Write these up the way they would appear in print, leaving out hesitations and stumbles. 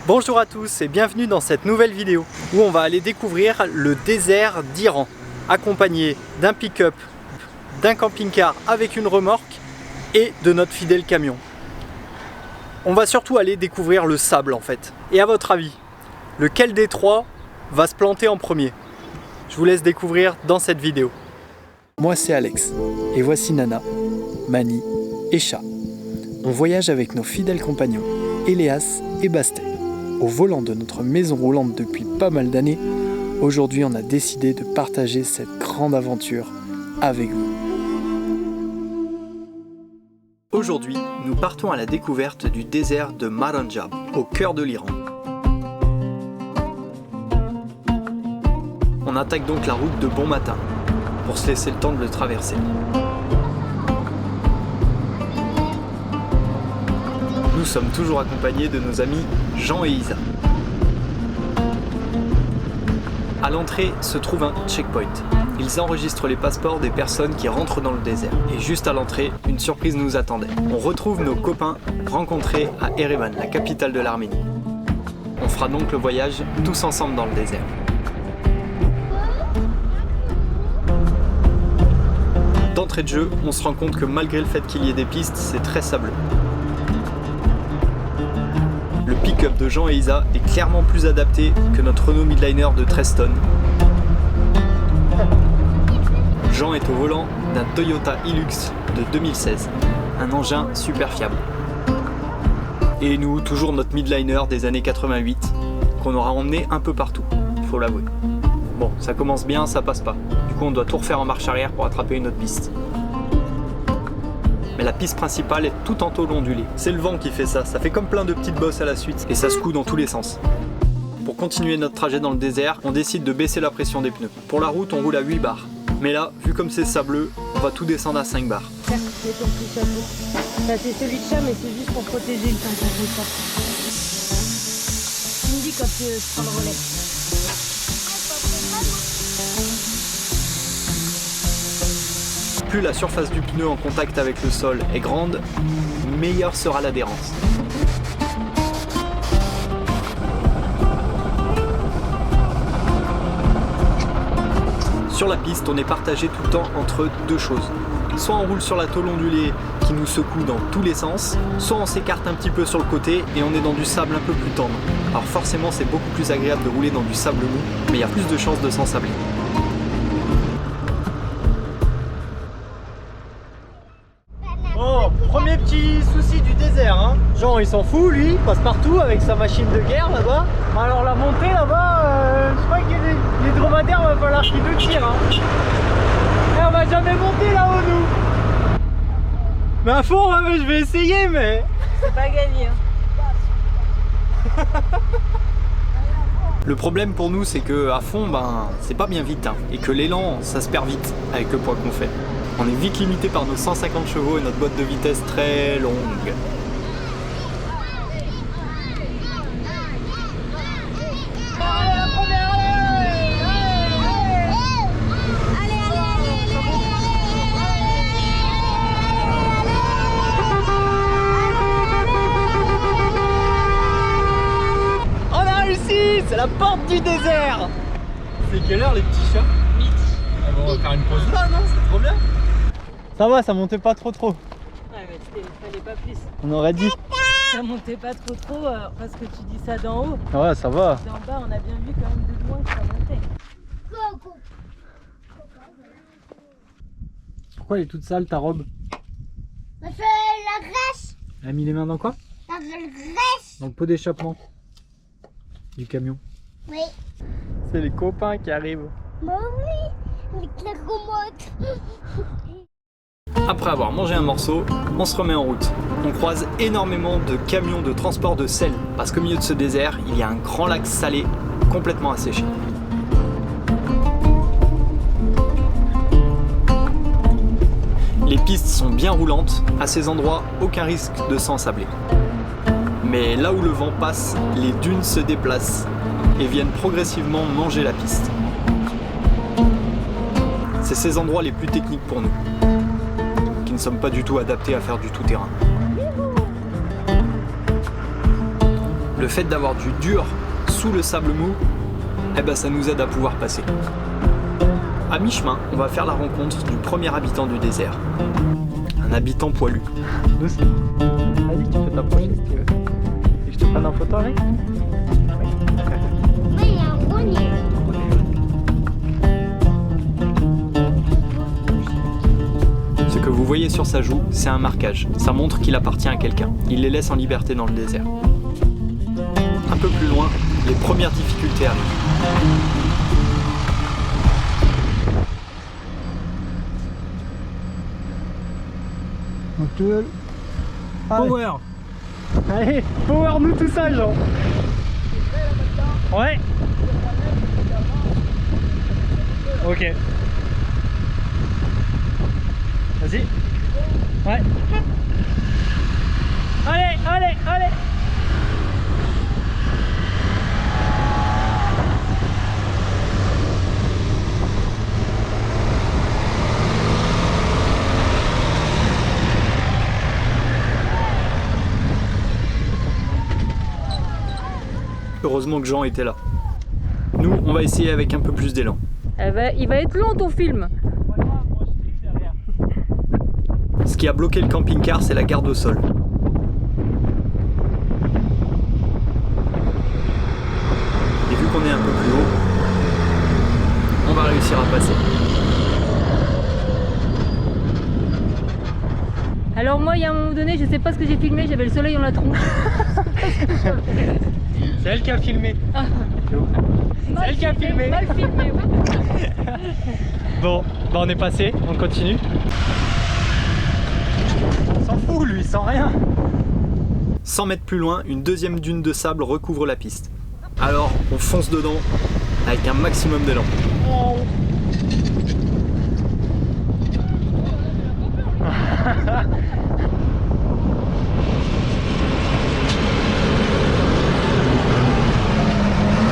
Bonjour à tous et bienvenue dans cette nouvelle vidéo où on va aller découvrir le désert d'Iran, accompagné d'un pick-up, d'un camping-car avec une remorque et de notre fidèle camion. On va surtout aller découvrir le sable en fait. Et à votre avis, lequel des trois va se planter en premier? Je vous laisse découvrir dans cette vidéo. Moi c'est Alex et voici Nana, Mani et Chat. On voyage avec nos fidèles compagnons Elias et Bastet. Au volant de notre maison roulante depuis pas mal d'années, aujourd'hui on a décidé de partager cette grande aventure avec vous. Aujourd'hui, nous partons à la découverte du désert de Maranjab, au cœur de l'Iran. On attaque donc la route de bon matin, pour se laisser le temps de le traverser. Nous sommes toujours accompagnés de nos amis Jean et Isa. À l'entrée se trouve un checkpoint. Ils enregistrent les passeports des personnes qui rentrent dans le désert. Et juste à l'entrée, une surprise nous attendait. On retrouve nos copains rencontrés à Erevan, la capitale de l'Arménie. On fera donc le voyage tous ensemble dans le désert. D'entrée de jeu, on se rend compte que malgré le fait qu'il y ait des pistes, c'est très sableux. Le pick-up de Jean et Isa est clairement plus adapté que notre Renault Midliner de 13 tonnes. Jean est au volant d'un Toyota Hilux de 2016, un engin super fiable. Et nous, toujours notre Midliner des années 88, qu'on aura emmené un peu partout, il faut l'avouer. Bon, ça commence bien, ça passe pas. Du coup, on doit tout refaire en marche arrière pour attraper une autre piste. Mais la piste principale est tout en tôle ondulée. C'est le vent qui fait ça, ça fait comme plein de petites bosses à la suite, et ça secoue dans tous les sens. Pour continuer notre trajet dans le désert, on décide de baisser la pression des pneus. Pour la route, on roule à 8 bars. Mais là, vu comme c'est sableux, on va tout descendre à 5 bars. C'est ton petit chapeau. Bah, c'est celui de Chat, mais c'est juste pour protéger le temps qu'on fait ça. Tu me dis quand tu prends le relais. Plus la surface du pneu en contact avec le sol est grande, meilleure sera l'adhérence. Sur la piste, on est partagé tout le temps entre deux choses. Soit on roule sur la tôle ondulée qui nous secoue dans tous les sens, soit on s'écarte un petit peu sur le côté et on est dans du sable un peu plus tendre. Alors forcément, c'est beaucoup plus agréable de rouler dans du sable mou, mais il y a plus de chances de s'ensabler. Bon, premier petit souci du désert, hein. Jean il s'en fout, lui, il passe partout avec sa machine de guerre là-bas. Alors la montée là-bas, je crois que les dromadaires va falloir qu'ils nous tirent, hein. Et on va jamais monter là-haut nous. Mais à fond, hein, je vais essayer, mais... C'est pas gagné. Hein. Le problème pour nous, c'est que à fond, c'est pas bien vite, hein, et que l'élan, ça se perd vite avec le poids qu'on fait. On est vite limité par nos 150 chevaux et notre boîte de vitesse très longue. On a réussi! C'est la porte du désert! C'est quelle heure les petits chats? Midi. Ah bon, on va faire une pause là, non? C'est trop bien! Ça va, ça montait pas trop. Ouais, mais fallait pas plus. On aurait dit. Ça montait pas trop parce que tu dis ça d'en haut. Ouais, ça va. D'en bas, on a bien vu quand même de loin que ça montait. Pourquoi elle est toute sale ta robe? Parce que la graisse. Elle a mis les mains dans quoi? La graisse. Dans le pot d'échappement du camion. Oui. C'est les copains qui arrivent. Bah oui. Avec la remote. Après avoir mangé un morceau, on se remet en route. On croise énormément de camions de transport de sel, parce qu'au milieu de ce désert, il y a un grand lac salé complètement asséché. Les pistes sont bien roulantes, à ces endroits, aucun risque de s'ensabler. Mais là où le vent passe, les dunes se déplacent et viennent progressivement manger la piste. C'est ces endroits les plus techniques pour nous, qui ne sommes pas du tout adaptés à faire du tout-terrain. Le Le fait d'avoir du dur sous le sable mou, eh ben ça nous aide à pouvoir passer. À mi-chemin, on va faire la rencontre du premier habitant du désert. Un habitant poilu. Doucement. Vas-y, tu peux t'approcher si tu veux. Et je te prenne en photo avec ? Oui, il y a un grenier. Ce que vous voyez sur sa joue, c'est un marquage. Ça montre qu'il appartient à quelqu'un. Il les laisse en liberté dans le désert. Un peu plus loin, les premières difficultés arrivent. Power! Allez, power nous tout ça, Jean! Ouais! Ok. Vas-y! Ouais! Allez, allez, allez! Heureusement que Jean était là. Nous, on va essayer avec un peu plus d'élan. Il va être long ton film. Ce qui a bloqué le camping-car, c'est la garde au sol. Et vu qu'on est un peu plus haut, on va réussir à passer. Alors moi, il y a un moment donné, je sais pas ce que j'ai filmé, j'avais le soleil dans la tronche. C'est elle qui a filmé. C'est elle qui a filmé. Mal filmé, oui. Bon, bah on est passé, on continue. On s'en fout, lui, sans rien. 100 mètres plus loin, une deuxième dune de sable recouvre la piste. Alors, on fonce dedans avec un maximum d'élan.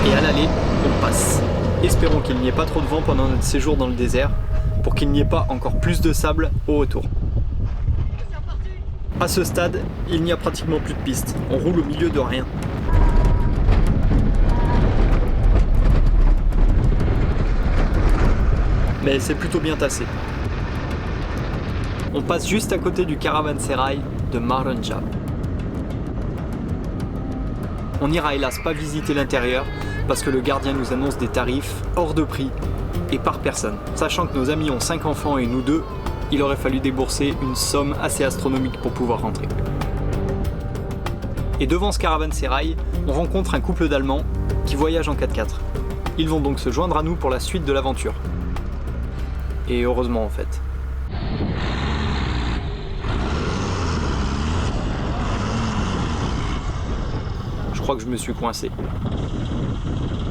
Et à l'aller, on passe. Espérons qu'il n'y ait pas trop de vent pendant notre séjour dans le désert, pour qu'il n'y ait pas encore plus de sable au retour. À ce stade, il n'y a pratiquement plus de piste. On roule au milieu de rien. Mais c'est plutôt bien tassé. On passe juste à côté du caravansérail de Maranja. On n'ira hélas pas visiter l'intérieur parce que le gardien nous annonce des tarifs hors de prix et par personne. Sachant que nos amis ont 5 enfants et nous 2, il aurait fallu débourser une somme assez astronomique pour pouvoir rentrer. Et devant ce caravansérail, on rencontre un couple d'Allemands qui voyagent en 4x4. Ils vont donc se joindre à nous pour la suite de l'aventure. Et heureusement en fait. Je crois que je me suis coincé.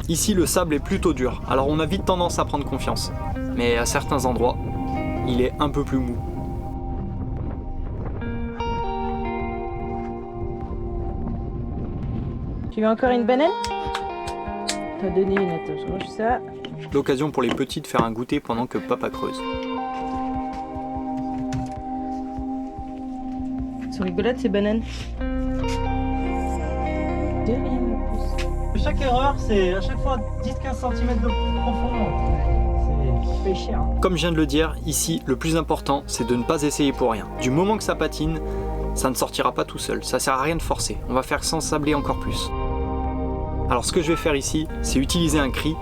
Ici le sable est plutôt dur, alors on a vite tendance à prendre confiance. Mais à certains endroits, il est un peu plus mou. Tu veux encore une banane? T'as donné une, attends, je mange ça. L'occasion pour les petits de faire un goûter pendant que papa creuse. Ils sont rigolotes ces bananes. De rien en plus. Chaque erreur, c'est à chaque fois 10-15 cm de profondeur. C'est cher. Comme je viens de le dire, ici, le plus important, c'est de ne pas essayer pour rien. Du moment que ça patine, ça ne sortira pas tout seul. Ça sert à rien de forcer. On va faire s'ensabler encore plus. Alors ce que je vais faire ici, c'est utiliser un cri,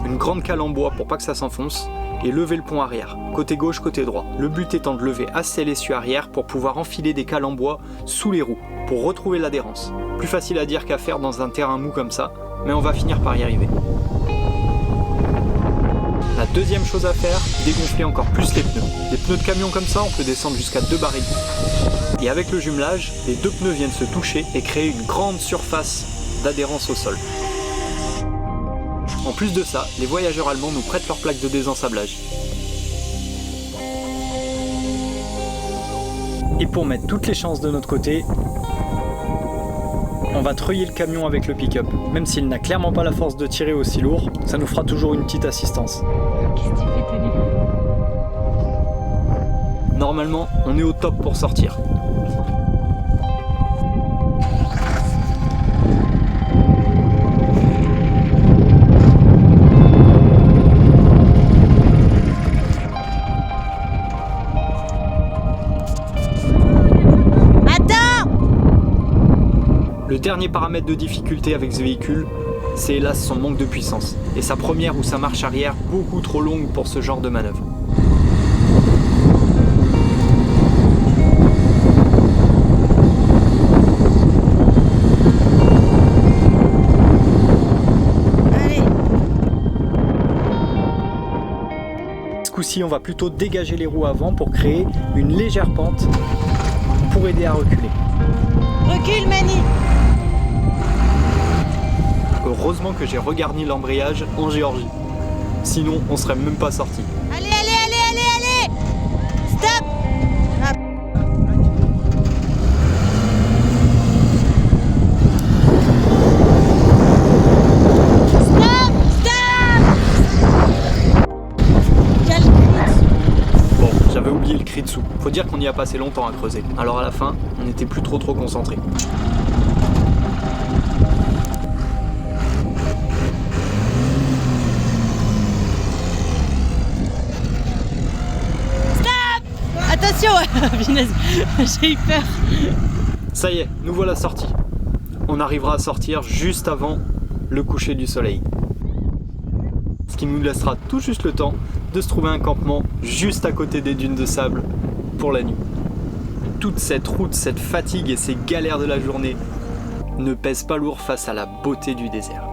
une grande cale en bois pour pas que ça s'enfonce, et lever le pont arrière, côté gauche, côté droit. Le but étant de lever assez l'essieu arrière pour pouvoir enfiler des cales en bois sous les roues, pour retrouver l'adhérence. Plus facile à dire qu'à faire dans un terrain mou comme ça, mais on va finir par y arriver. La deuxième chose à faire, dégonfler encore plus les pneus. Des pneus de camion comme ça, on peut descendre jusqu'à 2 barils. Et avec le jumelage, les deux pneus viennent se toucher et créer une grande surface d'adhérence au sol. En plus de ça, les voyageurs allemands nous prêtent leurs plaques de désensablage. Et pour mettre toutes les chances de notre côté, on va treuiller le camion avec le pick-up. Même s'il n'a clairement pas la force de tirer aussi lourd, ça nous fera toujours une petite assistance. Qu'est-ce que tu fais, Tony? Normalement, on est au top pour sortir. dernier paramètre de difficulté avec ce véhicule, c'est hélas son manque de puissance et sa première ou sa marche arrière beaucoup trop longue pour ce genre de manœuvre. Ce coup-ci, on va plutôt dégager les roues avant pour créer une légère pente pour aider à reculer. Recule, Mani! Heureusement que j'ai regarni l'embrayage en Géorgie. Sinon, on serait même pas sorti. Allez, allez, allez, allez, allez! Stop! Bon, j'avais oublié le cri dessous. Faut dire qu'on y a passé longtemps à creuser. Alors à la fin, on n'était plus trop concentrés. Attention! Punaise, j'ai eu peur. Ça y est, nous voilà sortis. On arrivera à sortir juste avant le coucher du soleil. Ce qui nous laissera tout juste le temps de se trouver un campement juste à côté des dunes de sable pour la nuit. Toute cette route, cette fatigue et ces galères de la journée ne pèsent pas lourd face à la beauté du désert.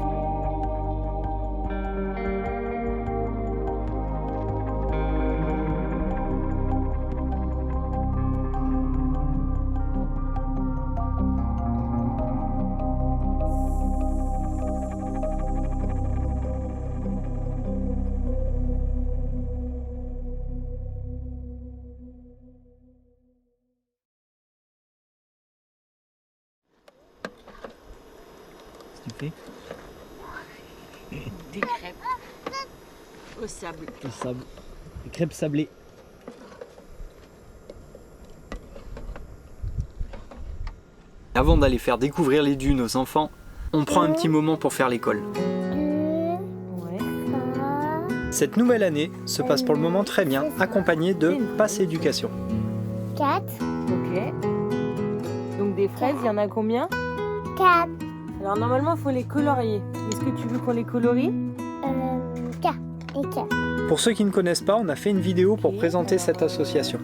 Tu fais Des crêpes au sable. le sable, les crêpes sablées. Avant d'aller faire découvrir les dunes aux enfants, on prend un petit moment pour faire l'école. Ouais. Cette nouvelle année se passe pour le moment très bien, accompagnée de Passe Éducation. 4, Ok. Donc des fraises, il y en a combien? 4, Alors normalement, il faut les colorier. Est-ce que tu veux qu'on les colorie? 4 et 4. Pour ceux qui ne connaissent pas, on a fait une vidéo pour présenter cette association.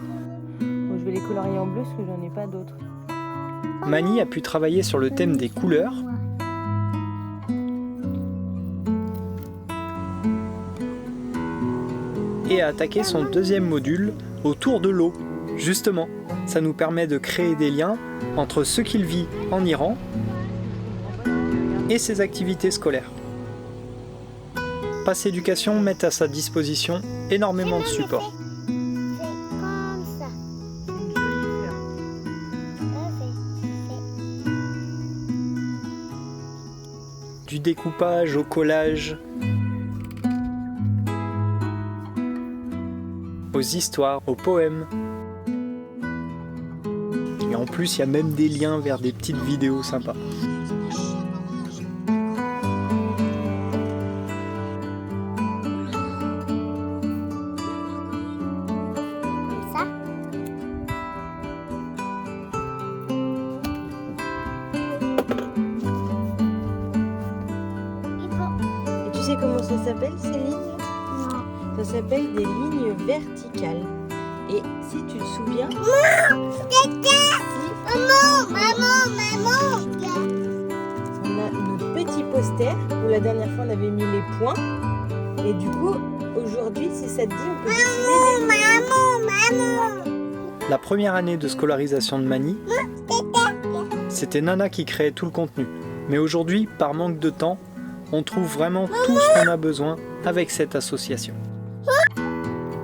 Bon, je vais les colorier en bleu parce que j'en ai pas d'autres. Mani a pu travailler sur le thème des couleurs et a attaqué son deuxième module autour de l'eau. Justement, ça nous permet de créer des liens entre ce qu'il vit en Iran et ses activités scolaires. Passe Éducation met à sa disposition énormément de supports. C'est comme ça. Du découpage au collage, aux histoires, aux poèmes. Et en plus, il y a même des liens vers des petites vidéos sympas. Comme ça. Et tu sais comment ça s'appelle ces lignes? Ça s'appelle des lignes verticales. Et si tu te souviens, Maman. on a notre petit poster où la dernière fois on avait mis les points. Et du coup, aujourd'hui, si ça te dit, on peut dessiner les lignes. La première année de scolarisation de Mani, c'était Nana qui créait tout le contenu. Mais aujourd'hui, par manque de temps, on trouve vraiment tout ce qu'on a besoin avec cette association.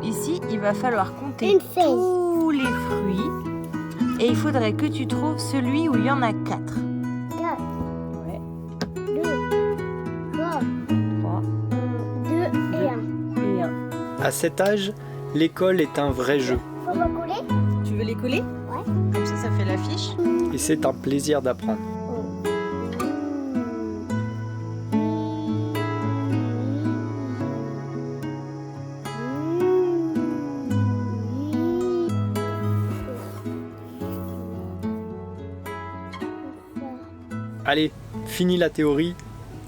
Ici, il va falloir compter Une fraise. tous les fruits. Et il faudrait que tu trouves celui où il y en a 4. 4, Ouais. 2, 3, 3 2 et 1. et 1. À cet âge, l'école est un vrai jeu Faut recoller? Tu veux les coller? Ouais. Comme ça fait l'affiche. et c'est un plaisir d'apprendre. Allez, fini la théorie,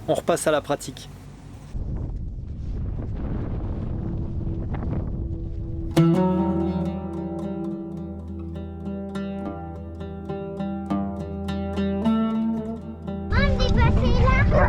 on repasse à la pratique. On est passé là.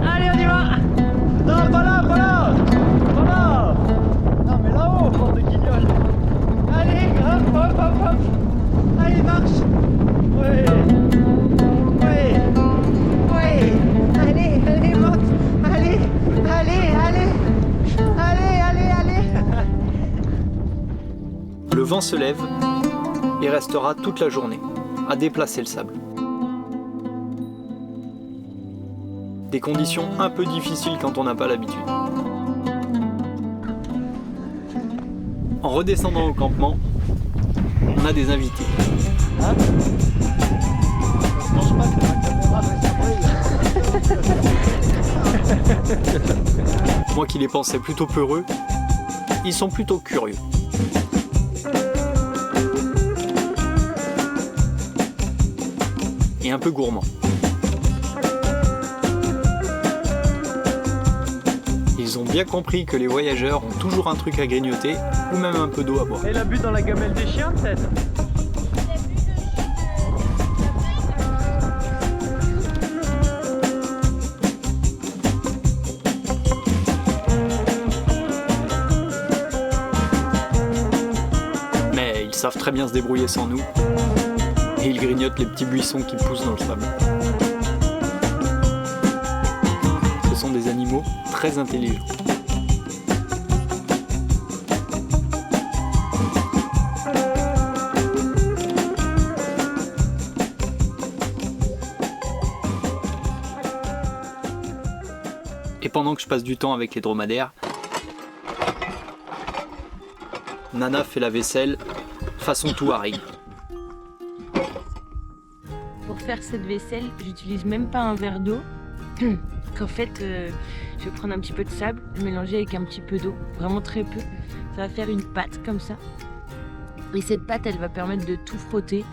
Allez, on y va! Non, pas là, pas là! Pas là! Non, mais là-haut, bande de guignols! Allez, hop, hop, hop, hop! Allez, marche! Ouais! Ouais! Ouais! Allez, allez, monte! Allez! Allez, allez! Allez, allez, allez! Le vent se lève et restera toute la journée à déplacer le sable. Des conditions un peu difficiles quand on n'a pas l'habitude. En redescendant au campement, on a des invités. Hein? Moi qui les pensais plutôt peureux, ils sont plutôt curieux. Et un peu gourmands. Ils ont bien compris que les voyageurs ont toujours un truc à grignoter ou même un peu d'eau à boire. Et la butte dans la gamelle des chiens peut-être? Mais ils savent très bien se débrouiller sans nous. Et ils grignotent les petits buissons qui poussent dans le sable. Ce sont des animaux très intelligents. Et pendant que je passe du temps avec les dromadaires, Nana fait la vaisselle façon Touareg. Pour faire cette vaisselle, j'utilise même pas un verre d'eau. Qu'en fait, je vais prendre un petit peu de sable, le mélanger avec un petit peu d'eau, vraiment très peu. Ça va faire une pâte comme ça. Et cette pâte, elle va permettre de tout frotter,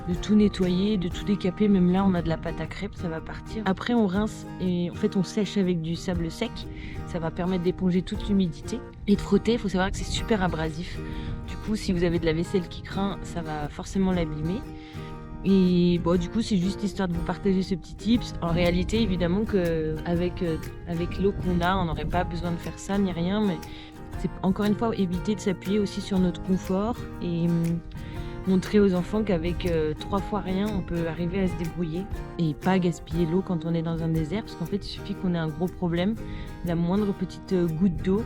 de tout nettoyer, de tout décaper. Même là, on a de la pâte à crêpes, ça va partir. Après, on rince et en fait, on sèche avec du sable sec. Ça va permettre d'éponger toute l'humidité et de frotter. Il faut savoir que c'est super abrasif. Du coup, si vous avez de la vaisselle qui craint, ça va forcément l'abîmer. Et bon, du coup, c'est juste histoire de vous partager ce petit tips. En réalité, évidemment qu'avec l'eau qu'on a, on n'aurait pas besoin de faire ça ni rien, mais c'est encore une fois éviter de s'appuyer aussi sur notre confort et montrer aux enfants qu'avec 3 fois rien, on peut arriver à se débrouiller et pas gaspiller l'eau quand on est dans un désert, parce qu'en fait, il suffit qu'on ait un gros problème, la moindre petite goutte d'eau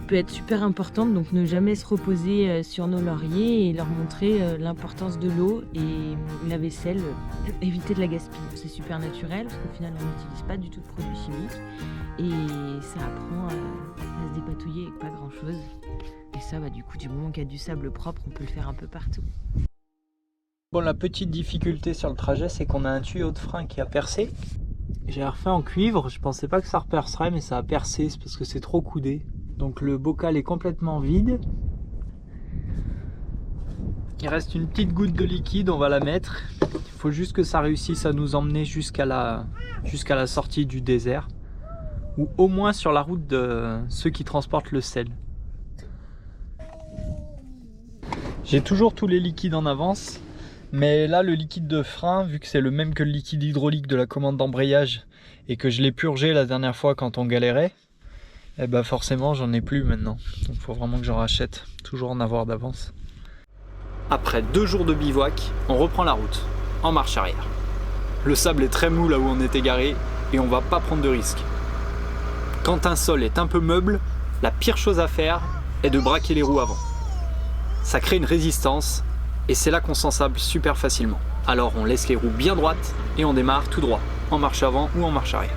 peut être super importante, donc ne jamais se reposer sur nos lauriers et leur montrer l'importance de l'eau et la vaisselle, éviter de la gaspiller. C'est super naturel parce qu'au final on n'utilise pas du tout de produits chimiques et ça apprend à se dépatouiller avec pas grand chose. Et ça, du coup, du moment qu'il y a du sable propre, on peut le faire un peu partout. Bon, la petite difficulté sur le trajet, c'est qu'on a un tuyau de frein qui a percé. J'ai refait en cuivre, je pensais pas que ça repercerait, mais ça a percé, c'est parce que c'est trop coudé. Donc le bocal est complètement vide. Il reste une petite goutte de liquide, on va la mettre. Il faut juste que ça réussisse à nous emmener jusqu'à la sortie du désert. Ou au moins sur la route de ceux qui transportent le sel. J'ai toujours tous les liquides en avance. Mais là, le liquide de frein, vu que c'est le même que le liquide hydraulique de la commande d'embrayage et que je l'ai purgé la dernière fois quand on galérait, eh ben forcément j'en ai plus maintenant, donc il faut vraiment que j'en rachète, toujours en avoir d'avance. Après 2 jours de bivouac, on reprend la route, en marche arrière. Le sable est très mou là où on était garé et on va pas prendre de risques. Quand un sol est un peu meuble, la pire chose à faire est de braquer les roues avant. Ça crée une résistance et c'est là qu'on s'ensable super facilement. Alors on laisse les roues bien droites et on démarre tout droit, en marche avant ou en marche arrière.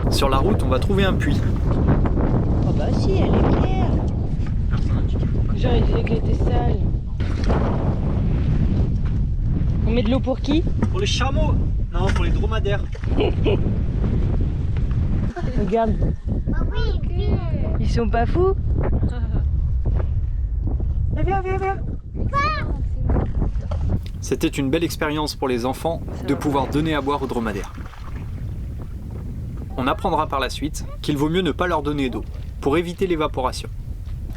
Sur la route, on va trouver un puits. Oh bah si, elle est claire. Genre il disait qu'elle était sale. On met de l'eau pour qui? Pour les chameaux. Non, pour les dromadaires. Regarde, Ah oui, lui. ils sont pas fous? Viens. C'était une belle expérience pour les enfants de pouvoir donner à boire aux dromadaires. On apprendra par la suite qu'il vaut mieux ne pas leur donner d'eau pour éviter l'évaporation.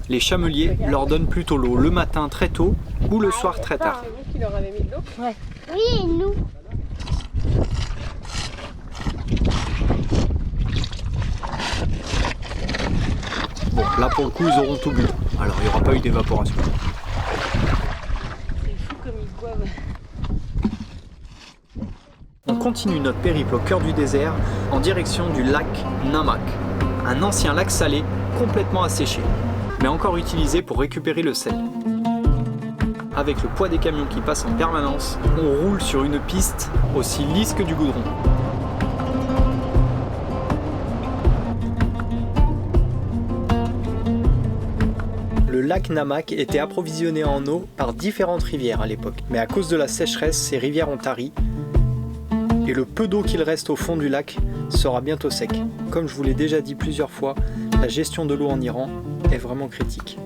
Les chameliers leur donnent plutôt l'eau le matin très tôt ou le soir très tard. C'est vous qui leur avez mis de l'eau? Ouais. Oui, et nous. Bon, là pour le coup ils auront tout bu, alors il n'y aura pas eu d'évaporation. C'est fou comme ils boivent. On continue notre périple au cœur du désert en direction du lac Namak, un ancien lac salé complètement asséché, mais encore utilisé pour récupérer le sel. Avec le poids des camions qui passent en permanence, on roule sur une piste aussi lisse que du goudron. Le lac Namak était approvisionné en eau par différentes rivières à l'époque, mais à cause de la sécheresse, ces rivières ont tari et le peu d'eau qu'il reste au fond du lac sera bientôt sec. Comme je vous l'ai déjà dit plusieurs fois, la gestion de l'eau en Iran est vraiment critique.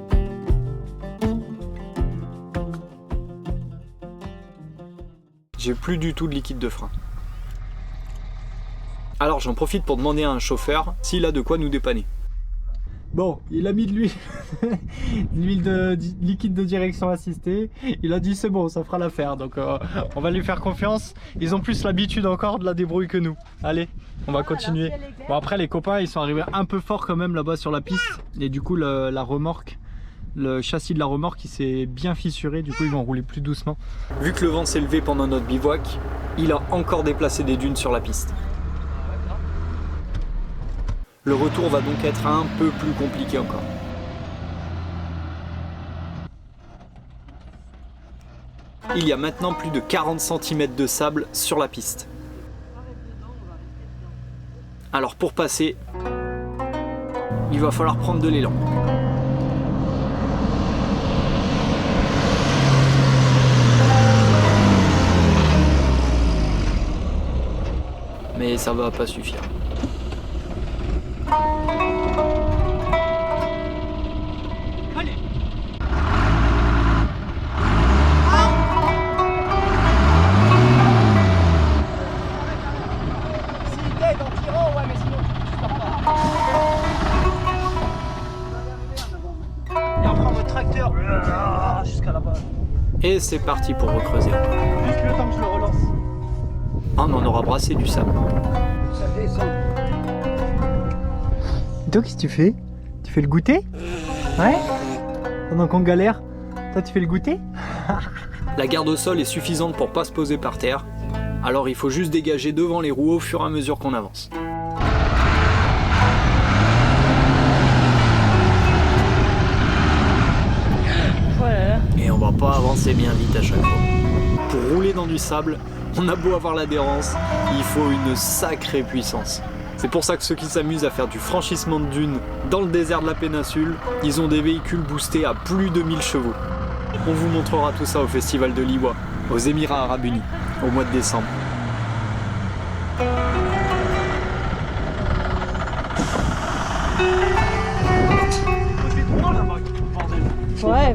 J'ai plus du tout de liquide de frein. Alors j'en profite pour demander à un chauffeur s'il a de quoi nous dépanner. Bon, il a mis de l'huile, l'huile de liquide de direction assistée. Il a dit c'est bon, ça fera l'affaire. Donc on va lui faire confiance. Ils ont plus l'habitude encore de la débrouille que nous. Allez, on va continuer. Bon après les copains, ils sont arrivés un peu fort quand même là-bas sur la piste. Et du coup la remorque, le châssis de la remorque il s'est bien fissuré. Du coup ils vont rouler plus doucement. Vu que le vent s'est levé pendant notre bivouac, il a encore déplacé des dunes sur la piste. Le retour va donc être un peu plus compliqué encore. Il y a maintenant plus de 40 cm de sable sur la piste. Alors pour passer, il va falloir prendre de l'élan. Mais ça va pas suffire. Et c'est parti pour recreuser encore. Juste le temps que je le relance. Ah, on en aura brassé du sable. Ça descend. Toi, qu'est-ce que tu fais? Tu fais le goûter? Ouais? Pendant qu'on galère, toi tu fais le goûter? La garde au sol est suffisante pour pas se poser par terre, alors il faut juste dégager devant les roues au fur et à mesure qu'on avance. Et on va pas avancer bien vite à chaque fois. Pour rouler dans du sable, on a beau avoir l'adhérence, il faut une sacrée puissance. C'est pour ça que ceux qui s'amusent à faire du franchissement de dunes dans le désert de la péninsule, ils ont des véhicules boostés à plus de 1000 chevaux. On vous montrera tout ça au festival de Liwa, aux Émirats Arabes Unis, au mois de décembre. Ouais,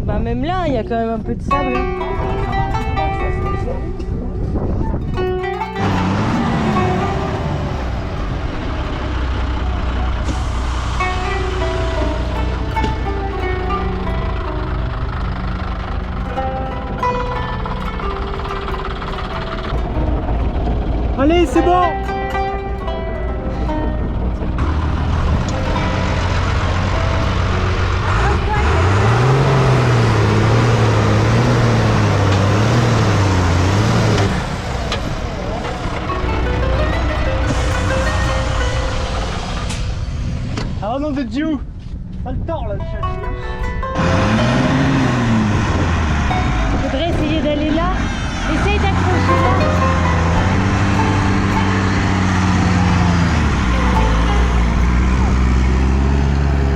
bah même là, il y a quand même un peu de sable. Allez, c'est bon! Oh nom de Dieu! Ça le tord là le châssis. Faudrait essayer d'aller là. Essaye d'accrocher là.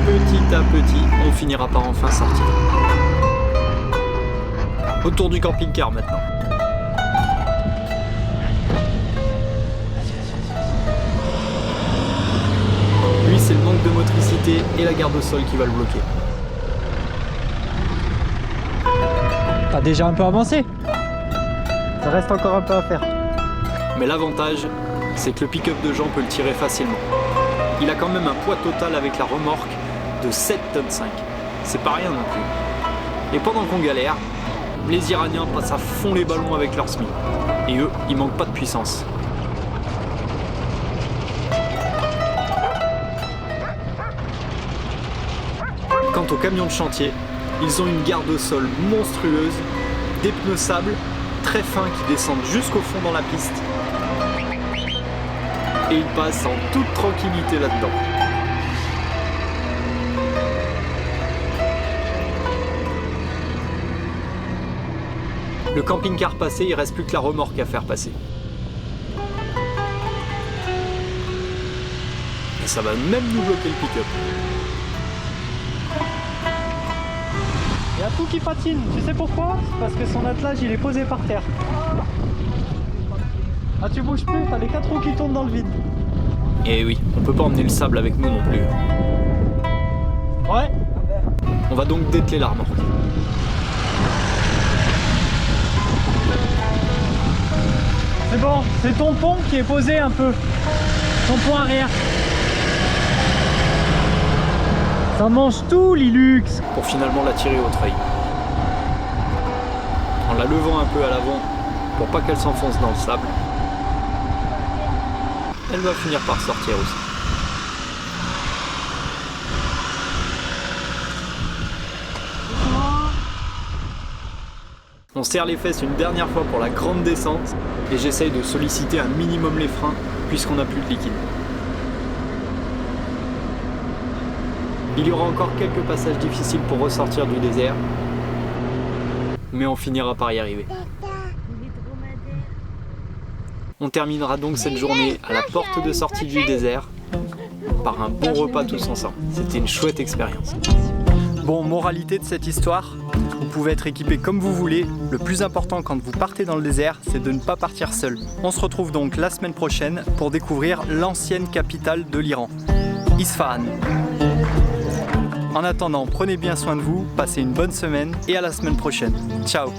Petit à petit, on finira par enfin sortir. Autour du camping-car maintenant. Lui, c'est le manque de motricité et la garde au sol qui va le bloquer. T'as déjà un peu avancé. Ça reste encore un peu à faire. Mais l'avantage, c'est que le pick-up de Jean peut le tirer facilement. Il a quand même un poids total avec la remorque de 7,5 tonnes. C'est pas rien non plus. Et pendant qu'on galère, les Iraniens passent à fond les ballons avec leur SMI. Et eux, ils manquent pas de puissance. Quant aux camions de chantier, ils ont une garde au sol monstrueuse, des pneus sable très fins qui descendent jusqu'au fond dans la piste. Et ils passent en toute tranquillité là-dedans. Le camping-car passé, il reste plus que la remorque à faire passer. Et ça va même nous bloquer le pick-up. Il y a tout qui patine, tu sais pourquoi? Parce que son attelage il est posé par terre. Ah tu bouges plus, t'as les 4 roues qui tournent dans le vide. Et oui, on peut pas emmener le sable avec nous non plus. Ouais. On va donc dételer la remorque. C'est bon, c'est ton pont qui est posé un peu. Ton pont arrière. Ça mange tout, Lilux. Pour finalement la tirer au treuil. En la levant un peu à l'avant pour pas qu'elle s'enfonce dans le sable. Elle va finir par sortir aussi. On serre les fesses une dernière fois pour la grande descente et j'essaye de solliciter un minimum les freins puisqu'on n'a plus de liquide. Il y aura encore quelques passages difficiles pour ressortir du désert, mais on finira par y arriver. On terminera donc cette journée à la porte de sortie du désert par un bon repas tous ensemble. C'était une chouette expérience. Bon, moralité de cette histoire, vous pouvez être équipé comme vous voulez. Le plus important quand vous partez dans le désert, c'est de ne pas partir seul. On se retrouve donc la semaine prochaine pour découvrir l'ancienne capitale de l'Iran, Isfahan. En attendant, prenez bien soin de vous, passez une bonne semaine et à la semaine prochaine. Ciao!